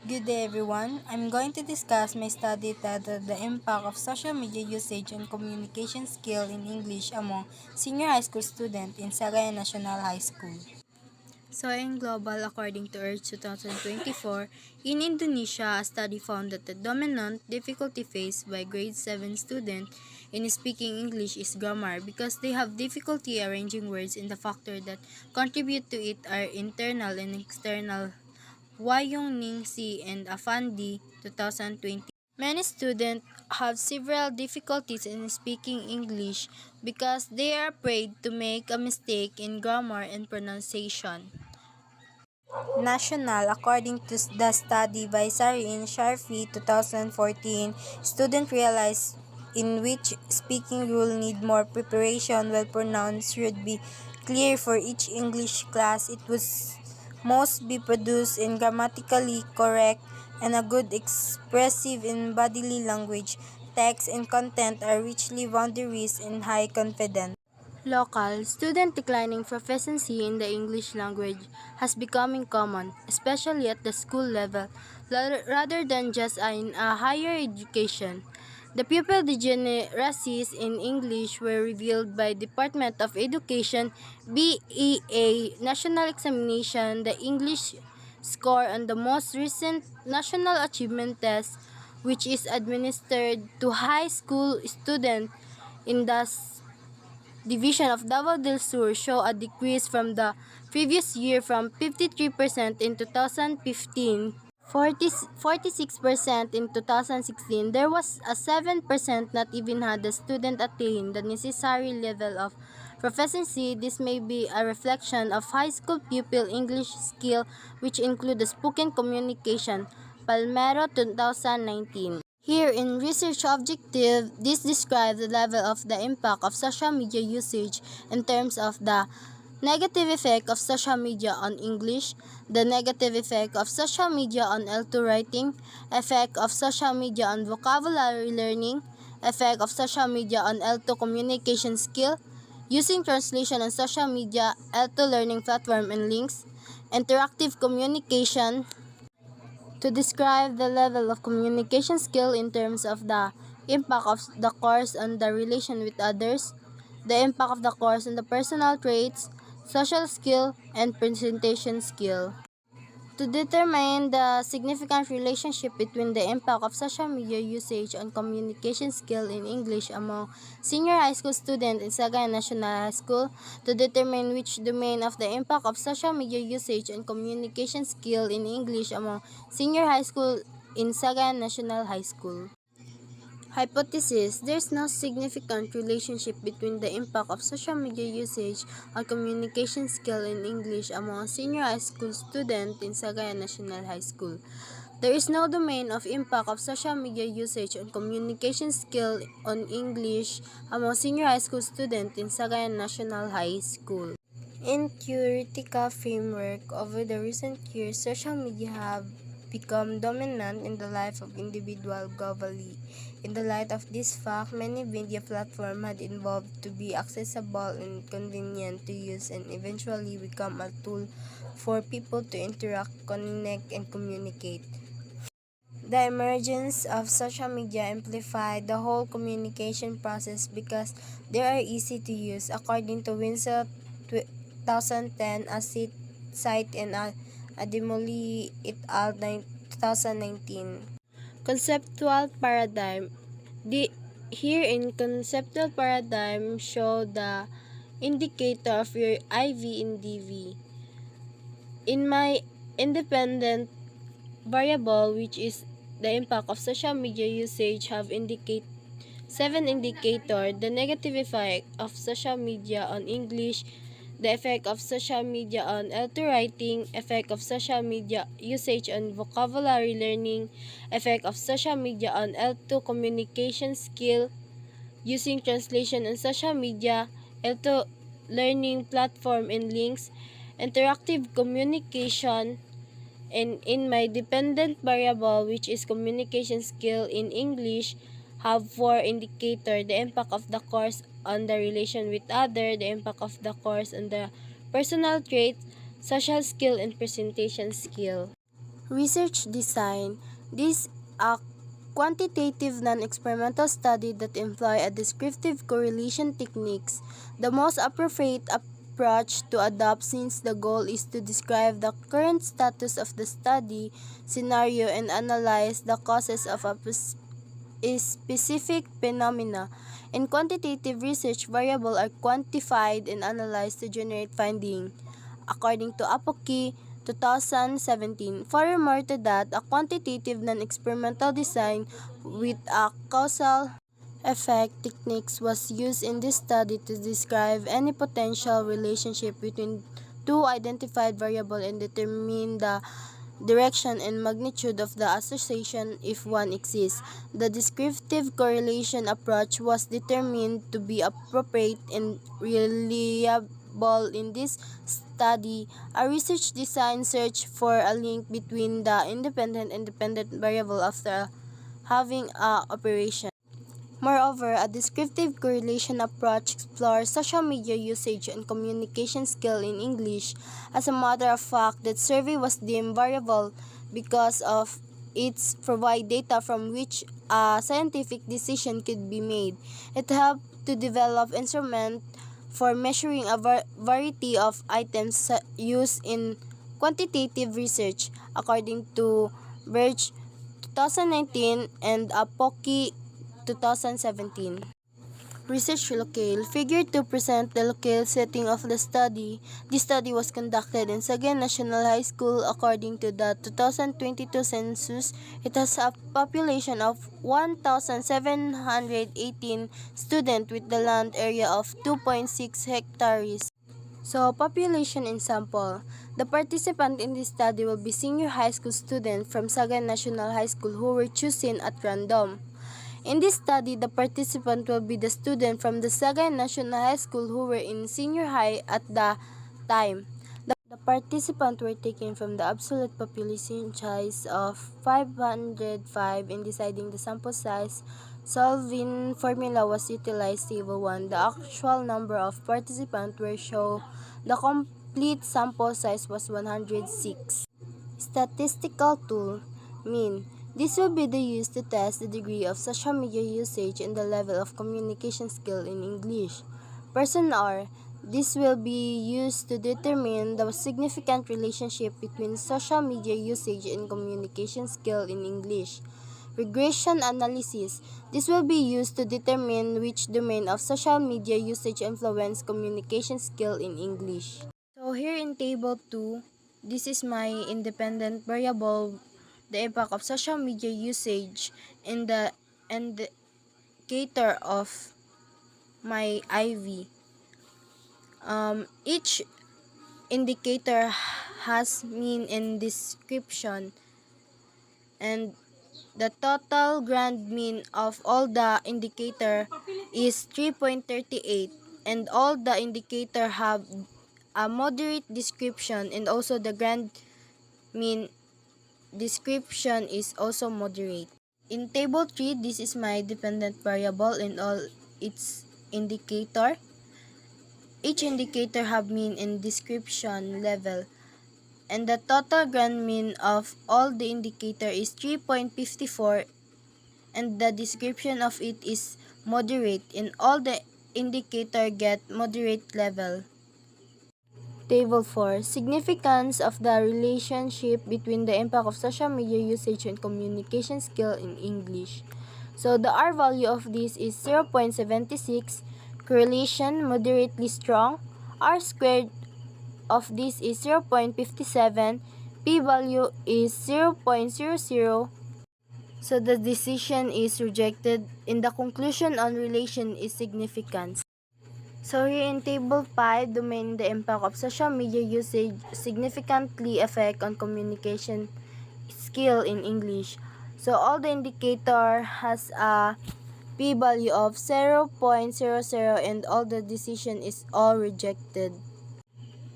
Good day everyone. I'm going to discuss my study titled The Impact of Social Media Usage on Communication Skill in English among Senior High School Students in Sagayan National High School. So in global, according to EARTH 2024, in Indonesia, a study found that the dominant difficulty faced by grade 7 students in speaking English is grammar because they have difficulty arranging words, and the factors that contribute to it are internal and external. Wayong Ning Si and Afandi 2020. Many students have several difficulties in speaking English because they are afraid to make a mistake in grammar and pronunciation. National, according to the study by Sarin Sharfi 2014, students realize in which speaking rule need more preparation while pronouns should be clear for each English class. It was most be produced in grammatically correct and a good expressive in bodily language. Text and content are richly boundaries and high confidence. Local, student declining proficiency in the English language has becoming common, especially at the school level, rather than just in a higher education. The pupil degeneracies in English were revealed by Department of Education BEA National Examination. The English score on the most recent National Achievement Test, which is administered to high school students in the Division of Davao del Sur, show a decrease from the previous year from 53% in 2015, 46% in 2016. There was a 7% not even had the student attain the necessary level of proficiency. This may be a reflection of high school pupil English skill, which include the spoken communication. Palmero 2019. Here in research objective, this describes the level of the impact of social media usage in terms of the negative effect of social media on English, the negative effect of social media on L2 writing, effect of social media on vocabulary learning, effect of social media on L2 communication skill, using translation on social media, L2 learning platform and links, interactive communication, to describe the level of communication skill in terms of the impact of the course on the relation with others, the impact of the course on the personal traits, social skill, and presentation skill. To determine the significant relationship between the impact of social media usage on communication skill in English among senior high school students in Sagayan National High School, to determine which domain of the impact of social media usage on communication skill in English among senior high school in Sagayan National High School. Hypothesis: there's no significant relationship between the impact of social media usage on communication skill in English among senior high school students in Sagayan National High School. There is no domain of impact of social media usage on communication skill on English among senior high school students in Sagayan National High School. In theoretical framework, over the recent years, social media have become dominant in the life of individuals globally. In the light of this fact, many media platforms had evolved to be accessible and convenient to use and eventually become a tool for people to interact, connect, and communicate. The emergence of social media amplified the whole communication process because they are easy to use, according to Winslow 2010, a site in Adimoli et al. 2019. Conceptual paradigm. Here in conceptual paradigm show the indicator of your IV in DV. In my independent variable, which is the impact of social media usage, have 7 indicators: the negative effect of social media on English, the effect of social media on L2 writing, effect of social media usage on vocabulary learning, effect of social media on L2 communication skill, using translation on social media, L2 learning platform and links, interactive communication, and in my dependent variable, which is communication skill in English, have 4 indicators: the impact of the course on the relation with other, the impact of the course on the personal traits, social skill, and presentation skill. Research design. This a quantitative non-experimental study that employ a descriptive correlation techniques. The most appropriate approach to adopt since the goal is to describe the current status of the study scenario and analyze the causes of a specific phenomena. In quantitative research, variables are quantified and analyzed to generate findings, according to Apoki 2017. Furthermore to that, a quantitative non-experimental design with a causal effect techniques was used in this study to describe any potential relationship between two identified variables and determine the direction and magnitude of the association if one exists. The descriptive correlation approach was determined to be appropriate and reliable in this study. A research design search for a link between the independent and dependent variable after having a operation. Moreover, a descriptive correlation approach explores social media usage and communication skill in English. As a matter of fact, that survey was deemed variable because of its provide data from which a scientific decision could be made. It helped to develop instruments for measuring a variety of items used in quantitative research, according to Birch 2019 and Apoki 2017. Research locale. Figure 2 present the locale setting of the study. This study was conducted in Sagayan National High School. According to the 2022 census, it has a population of 1,718 students with the land area of 2.6 hectares. So, population in sample. The participant in this study will be senior high school students from Sagayan National High School who were chosen at random. In this study, the participant will be the student from the Sagayan National High School who were in senior high at the time. The participants were taken from the absolute population size of 505 in deciding the sample size. Solving formula was utilized. Table 1. The actual number of participants were shown. The complete sample size was 106. Statistical tool. Mean. This will be used to test the degree of social media usage and the level of communication skill in English. Person R. This will be used to determine the significant relationship between social media usage and communication skill in English. Regression analysis. This will be used to determine which domain of social media usage influence communication skill in English. So here in table 2, this is my independent variable, the impact of social media usage in the indicator of my IV. Each indicator has mean and description, and the total grand mean of all the indicator is 3.38, and all the indicator have a moderate description, and also the grand mean description is also moderate. In table 3, this is my dependent variable in all its indicator. Each indicator have mean and description level, and the total grand mean of all the indicator is 3.54, and the description of it is moderate, and all the indicator get moderate level. Table 4. Significance of the relationship between the impact of social media usage and communication skill in English. So, the R value of this is 0.76. Correlation, moderately strong. R squared of this is 0.57. P-value is 0.00. So, the decision is rejected. In the conclusion on relation is significance. So here in table 5, domain the impact of social media usage significantly affect on communication skill in English. So all the indicator has a p-value of 0.00, and all the decision is all rejected.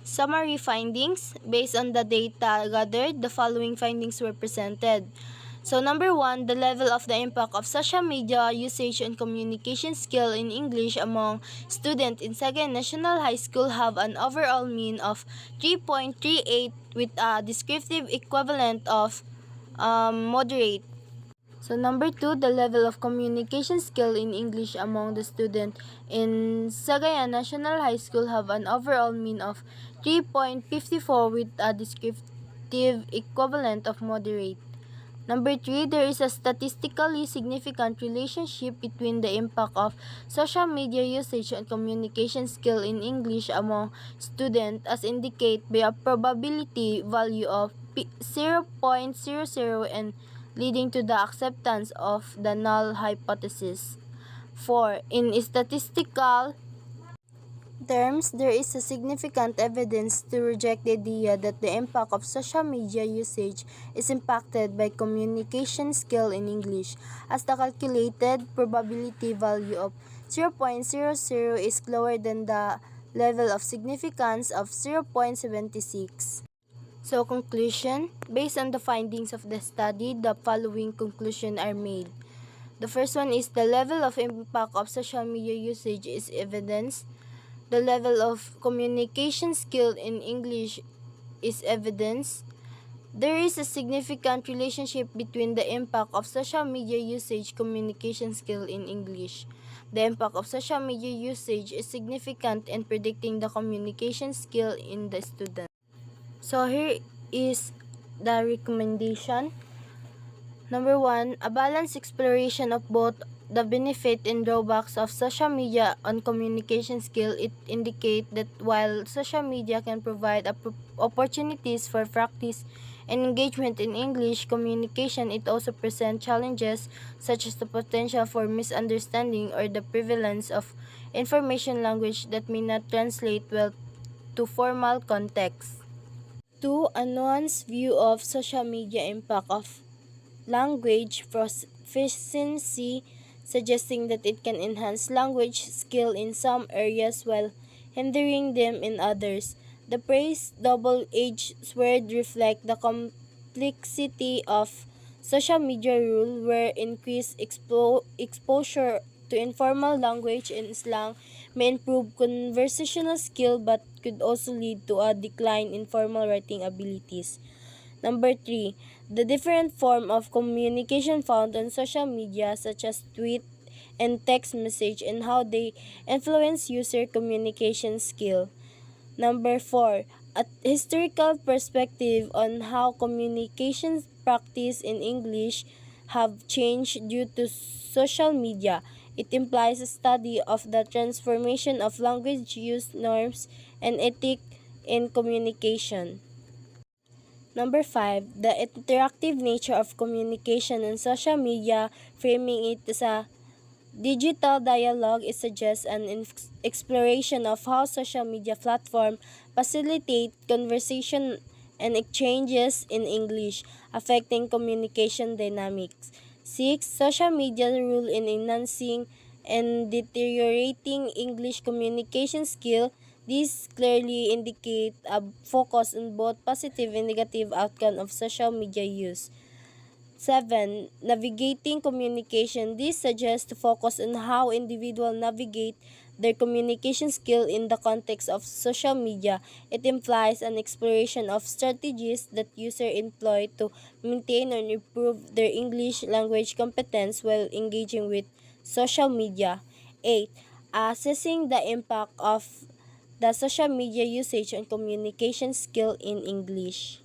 Summary findings. Based on the data gathered, the following findings were presented. So number 1, the level of the impact of social media usage on communication skill in English among students in Sagayan National High School have an overall mean of 3.38 with a descriptive equivalent of moderate. So number 2, the level of communication skill in English among the student in Sagayan National High School have an overall mean of 3.54 with a descriptive equivalent of moderate. Number 3, there is a statistically significant relationship between the impact of social media usage and communication skill in English among students as indicated by a probability value of 0.00 and leading to the acceptance of the null hypothesis. 4. In statistical terms, there is a significant evidence to reject the idea that the impact of social media usage is impacted by communication skill in English, as the calculated probability value of 0.00 is lower than the level of significance of 0.76. So conclusion, based on the findings of the study, the following conclusions are made. The first one is the level of impact of social media usage is evidence. The level of communication skill in English is evidence. There is a significant relationship between the impact of social media usage communication skill in English. The impact of social media usage is significant in predicting the communication skill in the student. So here is the recommendation. Number 1, a balanced exploration of both the benefit and drawbacks of social media on communication skill. It indicates that while social media can provide opportunities for practice and engagement in English communication, it also presents challenges such as the potential for misunderstanding or the prevalence of information language that may not translate well to formal context. 2. A nuanced view of social media impact of language proficiency, suggesting that it can enhance language skill in some areas while hindering them in others. The phrase double-edged sword reflect the complexity of social media rule where increased exposure to informal language and slang may improve conversational skill but could also lead to a decline in formal writing abilities. Number 3, the different form of communication found on social media such as tweet and text message and how they influence user communication skill. Number 4, a historical perspective on how communication practice in English have changed due to social media. It implies a study of the transformation of language use norms and ethic in communication. Number 5, the interactive nature of communication on social media, framing it as a digital dialogue, it suggests an exploration of how social media platforms facilitate conversation and exchanges in English, affecting communication dynamics. 6. Social media role in enhancing and deteriorating English communication skill. These clearly indicate a focus on both positive and negative outcome of social media use. 7. Navigating communication. This suggests to focus on how individuals navigate their communication skill in the context of social media. It implies an exploration of strategies that users employ to maintain and improve their English language competence while engaging with social media. 8. Assessing the impact of the social media usage on communication skill in English.